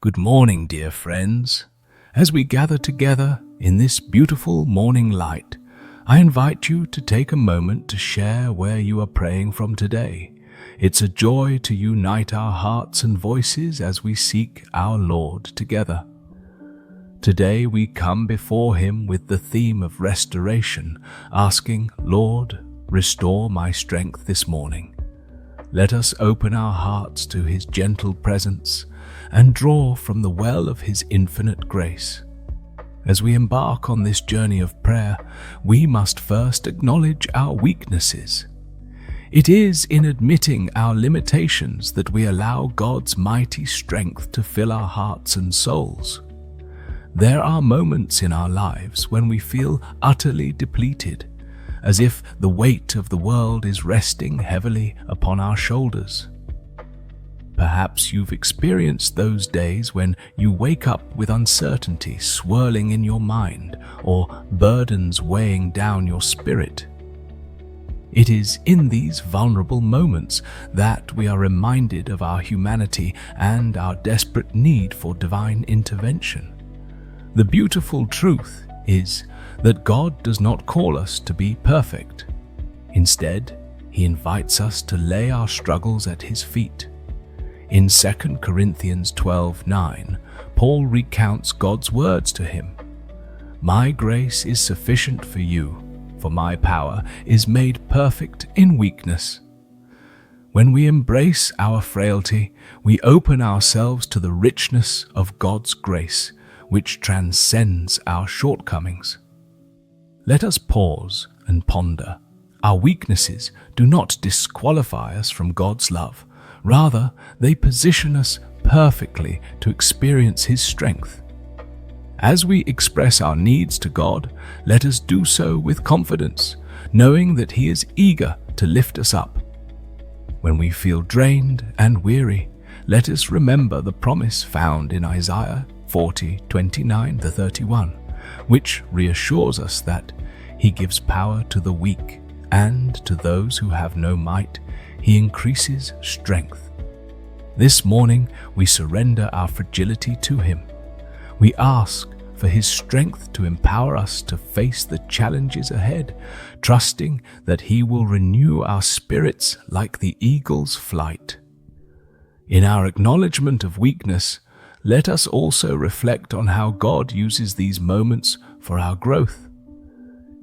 Good morning, dear friends. As we gather together in this beautiful morning light, I invite you to take a moment to share where you are praying from today. It's a joy to unite our hearts and voices as we seek our Lord together. Today we come before Him with the theme of restoration, asking, Lord, restore my strength this morning. Let us open our hearts to His gentle presence and draw from the well of His infinite grace. As we embark on this journey of prayer, we must first acknowledge our weaknesses. It is in admitting our limitations that we allow God's mighty strength to fill our hearts and souls. There are moments in our lives when we feel utterly depleted, as if the weight of the world is resting heavily upon our shoulders. Perhaps you've experienced those days when you wake up with uncertainty swirling in your mind or burdens weighing down your spirit. It is in these vulnerable moments that we are reminded of our humanity and our desperate need for divine intervention. The beautiful truth is that God does not call us to be perfect. Instead, He invites us to lay our struggles at His feet. In 2 Corinthians 12:9, Paul recounts God's words to him. My grace is sufficient for you, for my power is made perfect in weakness. When we embrace our frailty, we open ourselves to the richness of God's grace, which transcends our shortcomings. Let us pause and ponder. Our weaknesses do not disqualify us from God's love. Rather, they position us perfectly to experience His strength. As we express our needs to God, let us do so with confidence, knowing that He is eager to lift us up. When we feel drained and weary, let us remember the promise found in Isaiah 40:29-31, which reassures us that He gives power to the weak, and to those who have no might, He increases strength. This morning, we surrender our fragility to Him. We ask for His strength to empower us to face the challenges ahead, trusting that He will renew our spirits like the eagle's flight. In our acknowledgement of weakness, let us also reflect on how God uses these moments for our growth.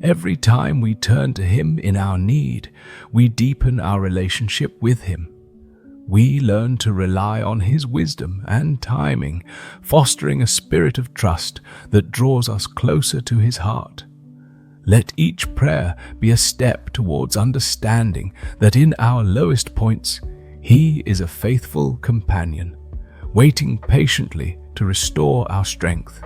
Every time we turn to Him in our need, we deepen our relationship with Him. We learn to rely on His wisdom and timing, fostering a spirit of trust that draws us closer to His heart. Let each prayer be a step towards understanding that in our lowest points, He is a faithful companion, waiting patiently to restore our strength.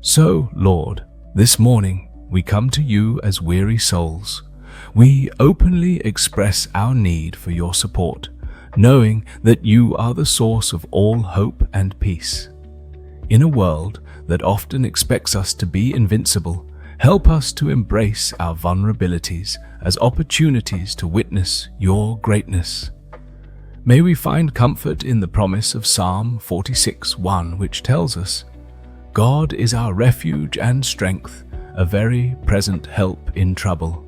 So, Lord, this morning, we come to You as weary souls. We openly express our need for Your support, knowing that You are the source of all hope and peace. In a world that often expects us to be invincible, help us to embrace our vulnerabilities as opportunities to witness Your greatness. May we find comfort in the promise of Psalm 46:1, which tells us, God is our refuge and strength, a very present help in trouble.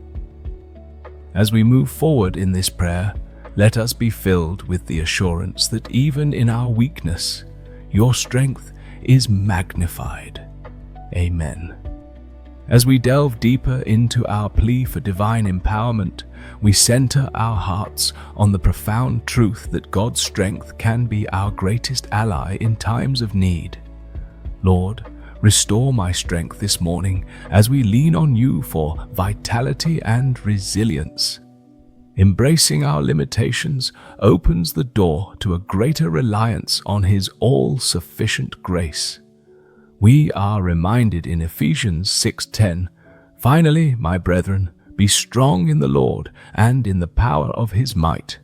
As we move forward in this prayer, let us be filled with the assurance that even in our weakness, Your strength is magnified. Amen. As we delve deeper into our plea for divine empowerment, we center our hearts on the profound truth that God's strength can be our greatest ally in times of need. Lord, restore my strength this morning as we lean on You for vitality and resilience. Embracing our limitations opens the door to a greater reliance on His all-sufficient grace. We are reminded in Ephesians 6:10, Finally, my brethren, be strong in the Lord and in the power of His might.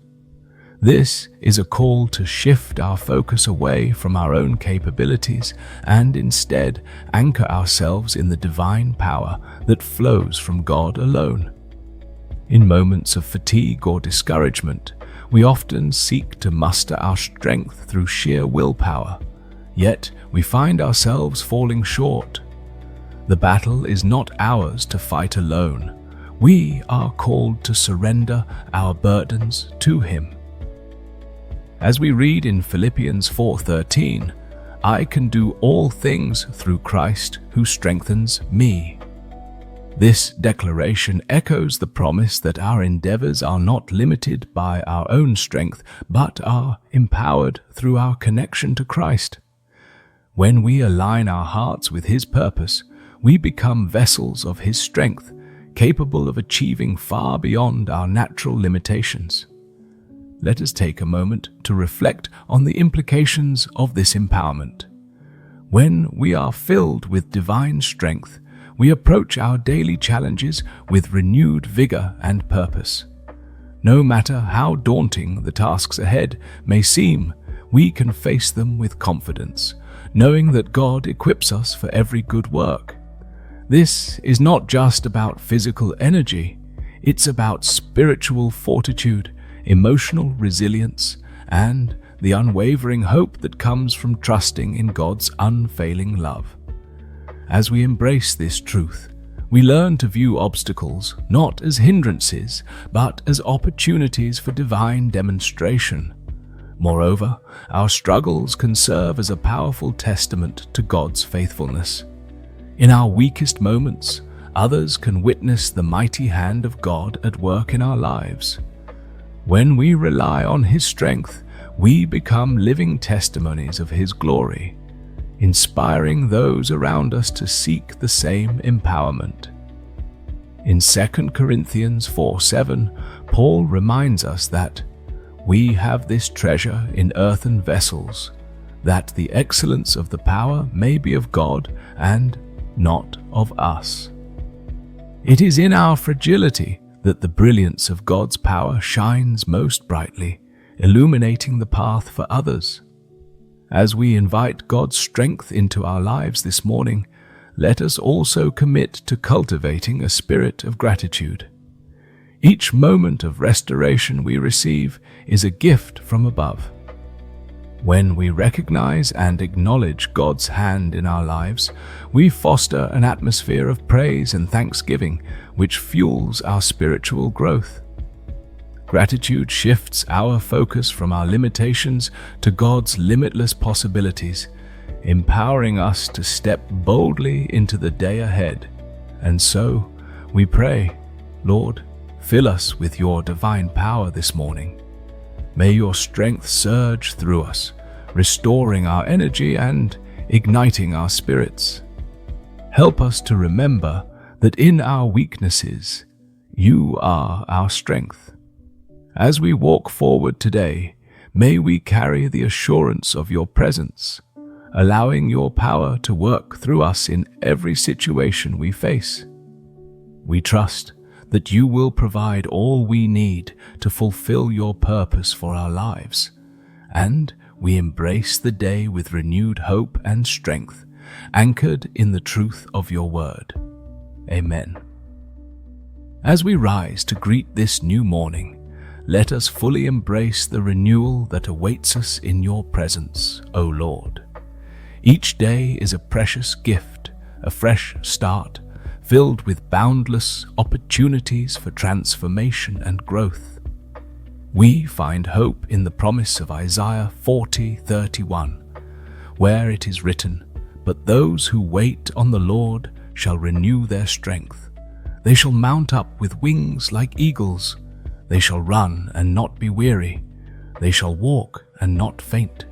This is a call to shift our focus away from our own capabilities and instead anchor ourselves in the divine power that flows from God alone. In moments of fatigue or discouragement, we often seek to muster our strength through sheer willpower. yet we find ourselves falling short. The battle is not ours to fight alone. We are called to surrender our burdens to Him. As we read in Philippians 4:13, I can do all things through Christ who strengthens me. This declaration echoes the promise that our endeavors are not limited by our own strength, but are empowered through our connection to Christ. When we align our hearts with His purpose, we become vessels of His strength, capable of achieving far beyond our natural limitations. Let us take a moment to reflect on the implications of this empowerment. When we are filled with divine strength, we approach our daily challenges with renewed vigor and purpose. No matter how daunting the tasks ahead may seem, we can face them with confidence, knowing that God equips us for every good work. This is not just about physical energy, it's about spiritual fortitude, emotional resilience, and the unwavering hope that comes from trusting in God's unfailing love. As we embrace this truth, we learn to view obstacles not as hindrances, but as opportunities for divine demonstration. Moreover, our struggles can serve as a powerful testament to God's faithfulness. In our weakest moments, others can witness the mighty hand of God at work in our lives. When we rely on His strength, we become living testimonies of His glory, inspiring those around us to seek the same empowerment. In 2 Corinthians 4:7, Paul reminds us that we have this treasure in earthen vessels, that the excellence of the power may be of God and not of us. It is in our fragility that the brilliance of God's power shines most brightly, illuminating the path for others. As we invite God's strength into our lives this morning, let us also commit to cultivating a spirit of gratitude. Each moment of restoration we receive is a gift from above. When we recognize and acknowledge God's hand in our lives, we foster an atmosphere of praise and thanksgiving, which fuels our spiritual growth. Gratitude shifts our focus from our limitations to God's limitless possibilities, empowering us to step boldly into the day ahead. And so, we pray, Lord, fill us with your divine power this morning. May your strength surge through us, restoring our energy and igniting our spirits. Help us to remember that in our weaknesses, you are our strength. As we walk forward today, may we carry the assurance of your presence, allowing your power to work through us in every situation we face. We trust that you will provide all we need to fulfill your purpose for our lives, and we embrace the day with renewed hope and strength, anchored in the truth of your word. Amen. As we rise to greet this new morning, let us fully embrace the renewal that awaits us in your presence, O Lord. Each day is a precious gift, a fresh start, filled with boundless opportunities for transformation and growth. We find hope in the promise of Isaiah 40:31, where it is written, "But those who wait on the Lord shall renew their strength. They shall mount up with wings like eagles. They shall run and not be weary. They shall walk and not faint."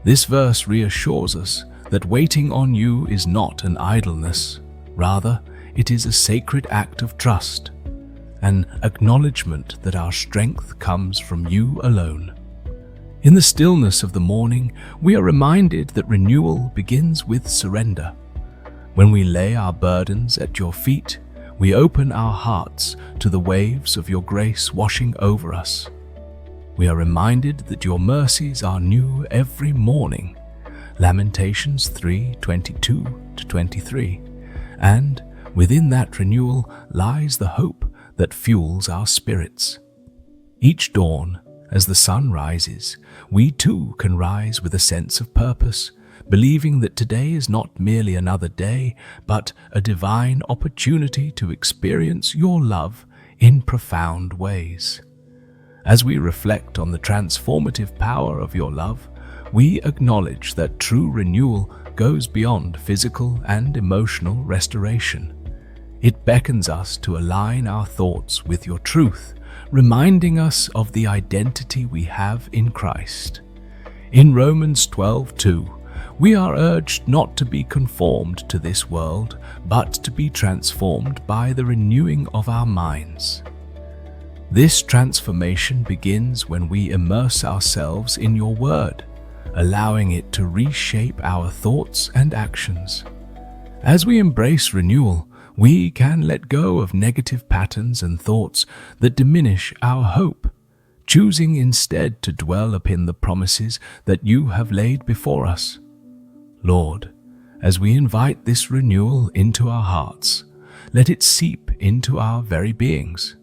This verse reassures us that waiting on you is not an idleness. Rather, it is a sacred act of trust, an acknowledgement that our strength comes from you alone. In the stillness of the morning, we are reminded that renewal begins with surrender. When we lay our burdens at your feet, we open our hearts to the waves of your grace washing over us. We are reminded that your mercies are new every morning, Lamentations 3:22-23, and within that renewal lies the hope that fuels our spirits. Each dawn, as the sun rises, we too can rise with a sense of purpose, believing that today is not merely another day, but a divine opportunity to experience your love in profound ways. As we reflect on the transformative power of your love, we acknowledge that true renewal goes beyond physical and emotional restoration. It beckons us to align our thoughts with your truth, reminding us of the identity we have in Christ. In Romans 12:2, we are urged not to be conformed to this world, but to be transformed by the renewing of our minds. This transformation begins when we immerse ourselves in your word, allowing it to reshape our thoughts and actions. As we embrace renewal, we can let go of negative patterns and thoughts that diminish our hope, choosing instead to dwell upon the promises that you have laid before us. Lord, as we invite this renewal into our hearts, let it seep into our very beings.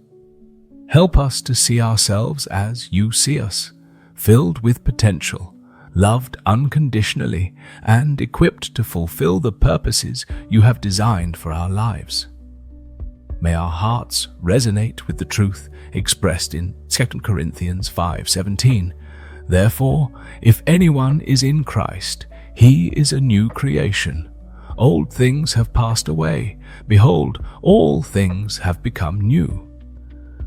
Help us to see ourselves as you see us, filled with potential, loved unconditionally, and equipped to fulfill the purposes you have designed for our lives. May our hearts resonate with the truth expressed in 2 Corinthians 5:17. Therefore, if anyone is in Christ, he is a new creation. Old things have passed away. Behold, all things have become new.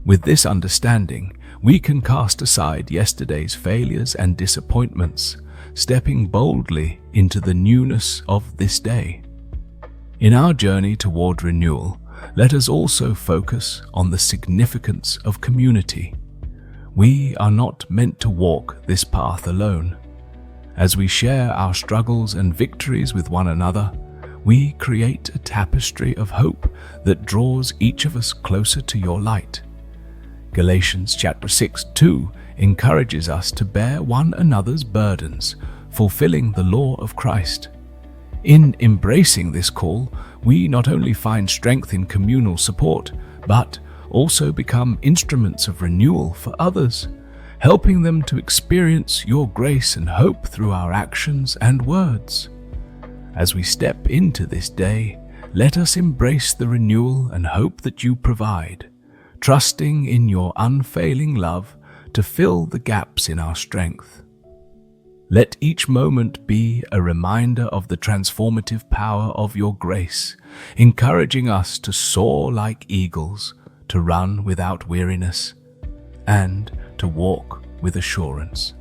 With this understanding, we can cast aside yesterday's failures and disappointments, stepping boldly into the newness of this day. In our journey toward renewal, let us also focus on the significance of community. We are not meant to walk this path alone. As we share our struggles and victories with one another, we create a tapestry of hope that draws each of us closer to your light. Galatians chapter 6:2 encourages us to bear one another's burdens, fulfilling the law of Christ. In embracing this call, we not only find strength in communal support, but also become instruments of renewal for others, helping them to experience your grace and hope through our actions and words. As we step into this day, let us embrace the renewal and hope that you provide, trusting in your unfailing love to fill the gaps in our strength. Let each moment be a reminder of the transformative power of your grace, encouraging us to soar like eagles, to run without weariness, and to walk with assurance.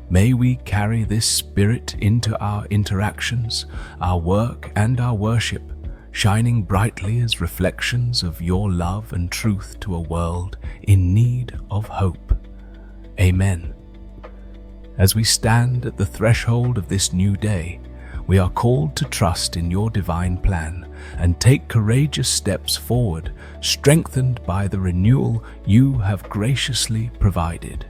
May we carry this spirit into our interactions, our work, and our worship, shining brightly as reflections of your love and truth to a world in need of hope. Amen. As we stand at the threshold of this new day, we are called to trust in your divine plan and take courageous steps forward, strengthened by the renewal you have graciously provided.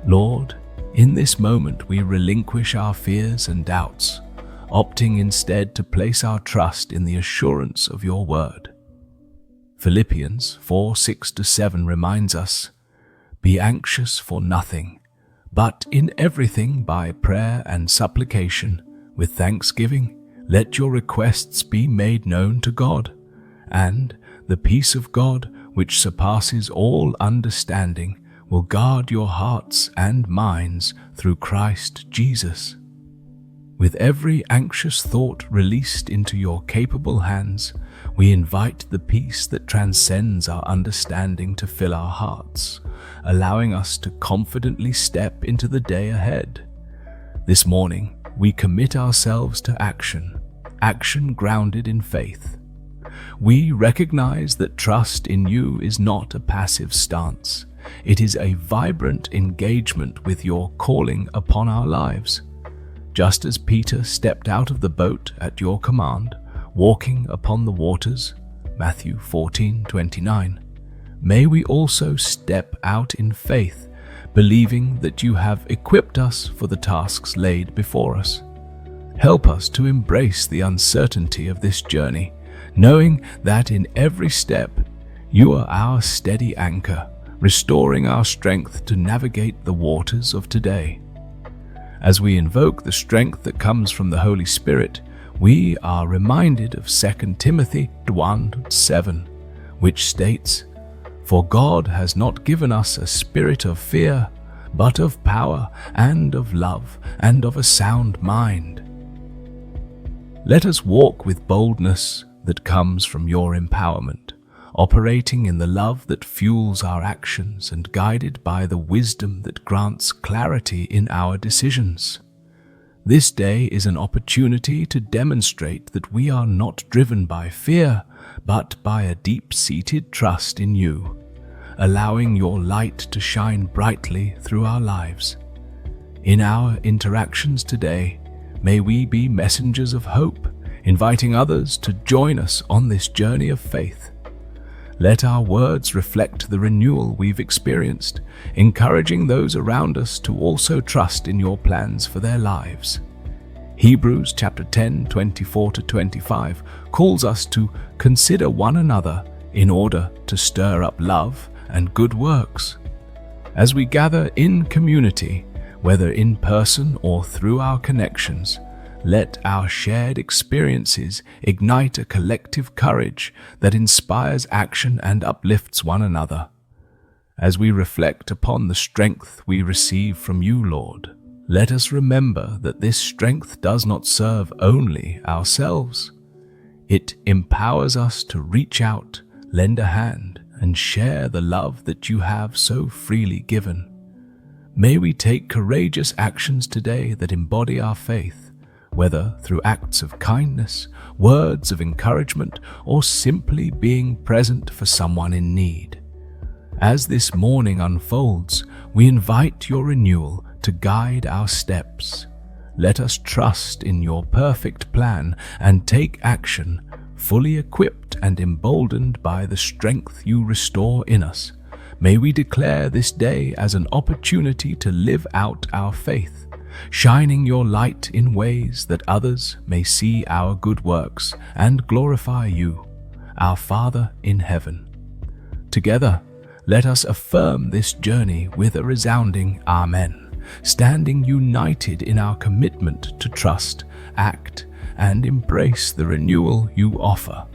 Lord, in this moment we relinquish our fears and doubts, opting instead to place our trust in the assurance of your word. Philippians 4:6-7 reminds us, "Be anxious for nothing, but in everything by prayer and supplication, with thanksgiving, let your requests be made known to God, and the peace of God, which surpasses all understanding, will guard your hearts and minds through Christ Jesus." With every anxious thought released into your capable hands, we invite the peace that transcends our understanding to fill our hearts, allowing us to confidently step into the day ahead. This morning, we commit ourselves to action grounded in faith. We recognize that trust in you is not a passive stance. It is a vibrant engagement with your calling upon our lives. Just as Peter stepped out of the boat at your command, walking upon the waters, Matthew 14:29, may we also step out in faith, believing that you have equipped us for the tasks laid before us. Help us to embrace the uncertainty of this journey, knowing that in every step you are our steady anchor, restoring our strength to navigate the waters of today. As we invoke the strength that comes from the Holy Spirit, we are reminded of 2 Timothy 1:7, which states, "For God has not given us a spirit of fear, but of power and of love and of a sound mind." Let us walk with boldness that comes from your empowerment, operating in the love that fuels our actions and guided by the wisdom that grants clarity in our decisions. This day is an opportunity to demonstrate that we are not driven by fear, but by a deep-seated trust in you, allowing your light to shine brightly through our lives. In our interactions today, may we be messengers of hope, inviting others to join us on this journey of faith. Let our words reflect the renewal we've experienced, encouraging those around us to also trust in your plans for their lives. Hebrews chapter 10, 24-25 calls us to consider one another in order to stir up love and good works. As we gather in community, whether in person or through our connections, let our shared experiences ignite a collective courage that inspires action and uplifts one another. As we reflect upon the strength we receive from you, Lord, let us remember that this strength does not serve only ourselves. It empowers us to reach out, lend a hand, and share the love that you have so freely given. May we take courageous actions today that embody our faith, whether through acts of kindness, words of encouragement, or simply being present for someone in need. As this morning unfolds, we invite your renewal to guide our steps. Let us trust in your perfect plan and take action, fully equipped and emboldened by the strength you restore in us. May we declare this day as an opportunity to live out our faith, shining your light in ways that others may see our good works and glorify you, our Father in heaven. Together, let us affirm this journey with a resounding Amen, standing united in our commitment to trust, act, and embrace the renewal you offer.